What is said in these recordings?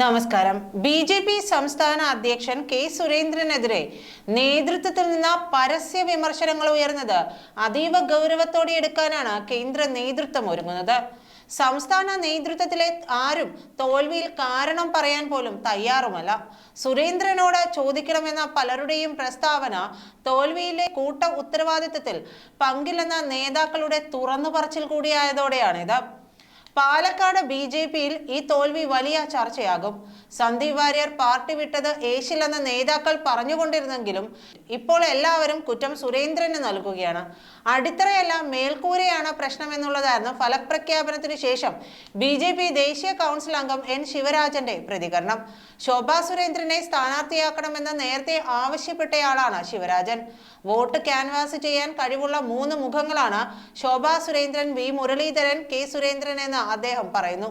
നമസ്കാരം. ബി.ജെ.പി. സംസ്ഥാന അധ്യക്ഷൻ കെ സുരേന്ദ്രനെതിരെ നേതൃത്വത്തിൽ നിന്ന് പരസ്യ വിമർശനങ്ങൾ ഉയർന്നത് അതീവ ഗൗരവത്തോടെ എടുക്കാനാണ് കേന്ദ്ര നേതൃത്വം ഒരുങ്ങുന്നത്. സംസ്ഥാന നേതൃത്വത്തിലെ ആരും തോൽവിയിൽ കാരണം പറയാൻ പോലും തയ്യാറുമല്ല. സുരേന്ദ്രനോട് ചോദിക്കണമെന്ന പലരുടെയും പ്രസ്താവന തോൽവിയിലെ കൂട്ട ഉത്തരവാദിത്തത്തിൽ പങ്കില്ലെന്ന നേതാക്കളുടെ തുറന്നു പറച്ചിൽ കൂടിയായതോടെയാണിത്. പാലക്കാട് ബി.ജെ.പിയിൽ ഈ തോൽവി വലിയ ചർച്ചയാകും. സന്ദീപ് വാര്യർ പാർട്ടി വിട്ടത് ഏശില്ലെന്ന് നേതാക്കൾ പറഞ്ഞുകൊണ്ടിരുന്നെങ്കിലും ഇപ്പോൾ എല്ലാവരും കുറ്റം സുരേന്ദ്രന് നൽകുകയാണ്. അടിത്തറയല്ല മേൽക്കൂരയാണ് പ്രശ്നമെന്നുള്ളതായിരുന്നു ഫലപ്രഖ്യാപനത്തിനു ശേഷം ബി.ജെ.പി. ദേശീയ കൗൺസിൽ അംഗം എൻ ശിവരാജന്റെ പ്രതികരണം. ശോഭാ സുരേന്ദ്രനെ സ്ഥാനാർത്ഥിയാക്കണമെന്ന് നേരത്തെ ആവശ്യപ്പെട്ടയാളാണ് ശിവരാജൻ. വോട്ട് ക്യാൻവാസ് ചെയ്യാൻ കഴിവുള്ള 3 മുഖങ്ങളാണ് ശോഭാ സുരേന്ദ്രൻ, വി മുരളീധരൻ, കെ സുരേന്ദ്രൻ എന്ന് അദ്ദേഹം പറയുന്നു.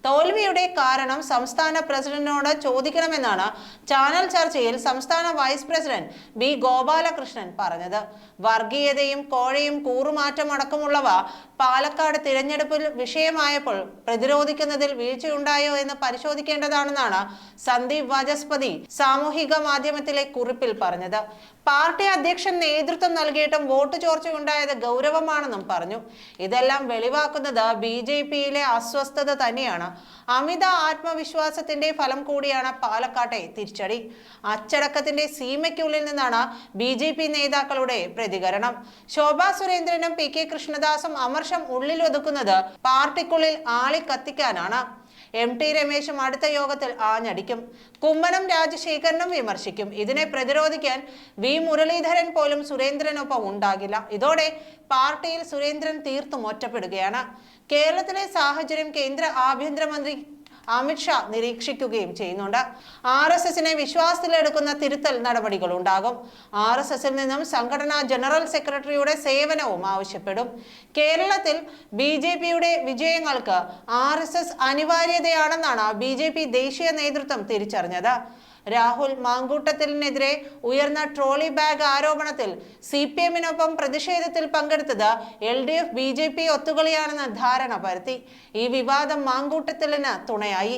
തോൽവിയുടെ കാരണം സംസ്ഥാന പ്രസിഡന്റിനോട് ചോദിക്കണമെന്നാണ് ചാനൽ ചർച്ചയിൽ സംസ്ഥാന വൈസ് പ്രസിഡന്റ് ബി ഗോപാലകൃഷ്ണൻ പറഞ്ഞത്. വർഗീയതയും കോഴയും കൂറുമാറ്റം അടക്കമുള്ളവ പാലക്കാട് തിരഞ്ഞെടുപ്പിൽ വിഷയമായപ്പോൾ പ്രതിരോധിക്കുന്നതിൽ വീഴ്ചയുണ്ടായോ എന്ന് പരിശോധിക്കേണ്ടതാണെന്നാണ് സന്ദീപ് വാചസ്പതി സാമൂഹിക മാധ്യമത്തിലെ കുറിപ്പിൽ പറഞ്ഞത്. പാർട്ടി അധ്യക്ഷൻ നേതൃത്വം നൽകിയിട്ടും വോട്ട് ചോർച്ചയുണ്ടായത് ഗൗരവമാണെന്നും പറഞ്ഞു. ഇതെല്ലാം വെളിവാക്കുന്നത് ബി.ജെ.പിയിലെ അസ്വസ്ഥത തന്നെയാണ്. അമിത ആത്മവിശ്വാസത്തിന്റെ ഫലം കൂടിയാണ് പാലക്കാട്ടെ തിരിച്ചടി. അച്ചടക്കത്തിന്റെ സീമയ്ക്കുള്ളിൽ നിന്നാണ് ബി.ജെ.പി. നേതാക്കളുടെ പ്രതികരണം. ശോഭാ സുരേന്ദ്രനും പി കെ കൃഷ്ണദാസും അമർഷം ഉള്ളിലൊതുക്കുന്നത് പാർട്ടിക്കുള്ളിൽ ആളി കത്തിക്കാനാണ്. എം.ടി. രമേശും അടുത്ത യോഗത്തിൽ ആഞ്ഞടിക്കും. കുമ്മനം രാജശേഖരനും വിമർശിക്കും. ഇതിനെ പ്രതിരോധിക്കാൻ വി മുരളീധരൻ പോലും സുരേന്ദ്രനൊപ്പം ഉണ്ടാകില്ല. ഇതോടെ പാർട്ടിയിൽ സുരേന്ദ്രൻ തീർത്തും ഒറ്റപ്പെടുകയാണ്. കേരളത്തിലെ സാഹചര്യം കേന്ദ്ര ആഭ്യന്തരമന്ത്രി അമിത്ഷാ നിരീക്ഷിക്കുകയും ചെയ്യുന്നുണ്ട്. RSSനെ വിശ്വാസത്തിലെടുക്കുന്ന തിരുത്തൽ നടപടികൾ ഉണ്ടാകും. RSSൽ നിന്നും സംഘടനാ ജനറൽ സെക്രട്ടറിയുടെ സേവനവും ആവശ്യപ്പെടും. കേരളത്തിൽ ബി.ജെ.പിയുടെ വിജയങ്ങൾക്ക് RSS അനിവാര്യതയാണെന്നാണ് ബി.ജെ.പി. ദേശീയ നേതൃത്വം തിരിച്ചറിഞ്ഞത്. രാഹുൽ മാങ്കൂട്ടത്തിനെതിരെ ഉയർന്ന ട്രോളി ബാഗ് ആരോപണത്തിൽ CPM-നൊപ്പം പ്രതിഷേധത്തിൽ പങ്കെടുത്തത് LDF ബി.ജെ.പി. ഒത്തുകളിയാണെന്ന് ധാരണ പരത്തി. ഈ വിവാദം മാങ്കൂട്ടത്തിലിന് തുണയായി.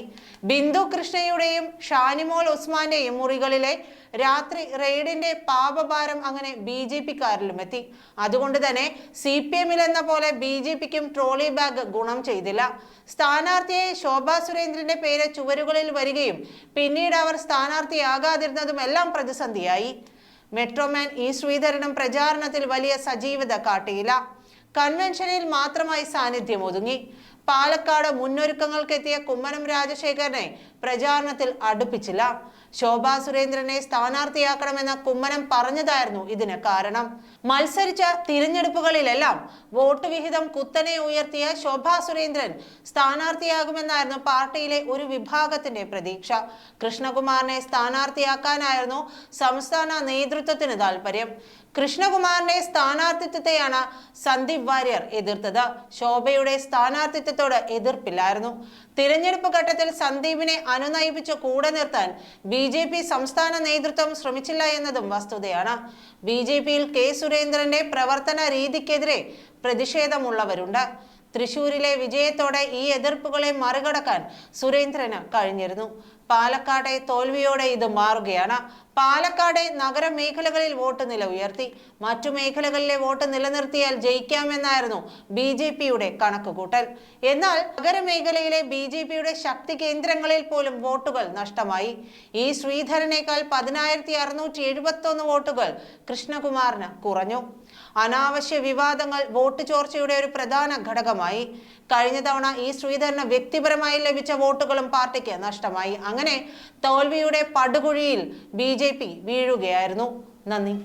ബിന്ദു കൃഷ്ണയുടെയും ഷാനിമോൾ ഉസ്മാന്റെയും മുറികളിലെ രാത്രി റെയ്ഡിന്റെ പാപഭാരം അങ്ങനെ ബി.ജെ.പിക്കാരിലും എത്തി. അതുകൊണ്ട് തന്നെ CPM-ലെന്ന പോലെ ബി.ജെ.പിക്കും ട്രോളി ബാഗ് ഗുണം ചെയ്തില്ല. സ്ഥാനാർത്ഥിയെ ശോഭാ സുരേന്ദ്രന്റെ പേര് ചുവരുകളിൽ വരികയും പിന്നീട് അവർ സ്ഥാനാർത്ഥിയാകാതിരുന്നതും എല്ലാം പ്രതിസന്ധിയായി. മെട്രോമാൻ ഇ ശ്രീധരനും പ്രചാരണത്തിൽ വലിയ സജീവത കാട്ടിയില്ല. കൺവെൻഷനിൽ മാത്രമായി സാന്നിധ്യം ഒതുങ്ങി. പാലക്കാട് മുന്നൊരുക്കങ്ങൾക്കെത്തിയ കുമ്മനം രാജശേഖരനെ പ്രചാരണത്തിൽ അടുപ്പിച്ചില്ല. ശോഭാ സുരേന്ദ്രനെ സ്ഥാനാർത്ഥിയാക്കണമെന്ന് കുമ്മനം പറഞ്ഞതായിരുന്നു ഇതിന് കാരണം. മത്സരിച്ച തിരഞ്ഞെടുപ്പുകളിലെല്ലാം വോട്ട് വിഹിതം കുത്തനെ ഉയർത്തിയ ശോഭാ സുരേന്ദ്രൻ സ്ഥാനാർത്ഥിയാകുമെന്നായിരുന്നു പാർട്ടിയിലെ ഒരു വിഭാഗത്തിന്റെ പ്രതീക്ഷ. കൃഷ്ണകുമാറിനെ സ്ഥാനാർത്ഥിയാക്കാനായിരുന്നു സംസ്ഥാന നേതൃത്വത്തിന് താല്പര്യം. കൃഷ്ണകുമാറിന്റെ സ്ഥാനാർത്ഥിത്വത്തെയാണ് സന്ദീപ് വാര്യർ എതിർത്തത്. ശോഭയുടെ സ്ഥാനാർത്ഥിത്വത്തോട് എതിർപ്പില്ലായിരുന്നു. തിരഞ്ഞെടുപ്പ് ഘട്ടത്തിൽ സന്ദീപിനെ അനുനയിപ്പിച്ച് കൂടെ നിർത്താൻ ബി.ജെ.പി. സംസ്ഥാന നേതൃത്വം ശ്രമിച്ചില്ല എന്നതും വസ്തുതയാണ്. ബി.ജെ.പിയിൽ കെ സുരേന്ദ്രന്റെ പ്രവർത്തന രീതിക്കെതിരെ പ്രതിഷേധമുള്ളവരുണ്ട്. തൃശൂരിലെ വിജയത്തോടെ ഈ എതിർപ്പുകളെ മറികടക്കാൻ സുരേന്ദ്രന് കഴിഞ്ഞിരുന്നു. പാലക്കാട്ടെ തോൽവിയോടെ ഇത് മാറുകയാണ്. പാലക്കാട് നഗരമേഖലകളിൽ വോട്ട് നില ഉയർത്തി. മറ്റു മേഖലകളിലെ വോട്ട് നിലനിർത്തിയാൽ ജയിക്കാമെന്നായിരുന്നു ബി.ജെ.പിയുടെ കണക്കുകൂട്ടൽ. എന്നാൽ നഗരമേഖലയിലെ ബി.ജെ.പിയുടെ ശക്തി കേന്ദ്രങ്ങളിൽ പോലും വോട്ടുകൾ നഷ്ടമായി. ഈ ശ്രീധരനേക്കാൾ 10,671 വോട്ടുകൾ കൃഷ്ണകുമാറിന് കുറഞ്ഞു. അനാവശ്യ വിവാദങ്ങൾ വോട്ട് ചോർച്ചയുടെ ഒരു പ്രധാന ഘടകമായി. കഴിഞ്ഞ തവണ ഈ ശ്രീധരന് വ്യക്തിപരമായി ലഭിച്ച വോട്ടുകളും പാർട്ടിക്ക് നഷ്ടമായി. അങ്ങനെ തോൽവിയുടെ പടുകുഴിയിൽ ബി.ജെ.പി. വീഴുകയായിരുന്നു. നന്ദി.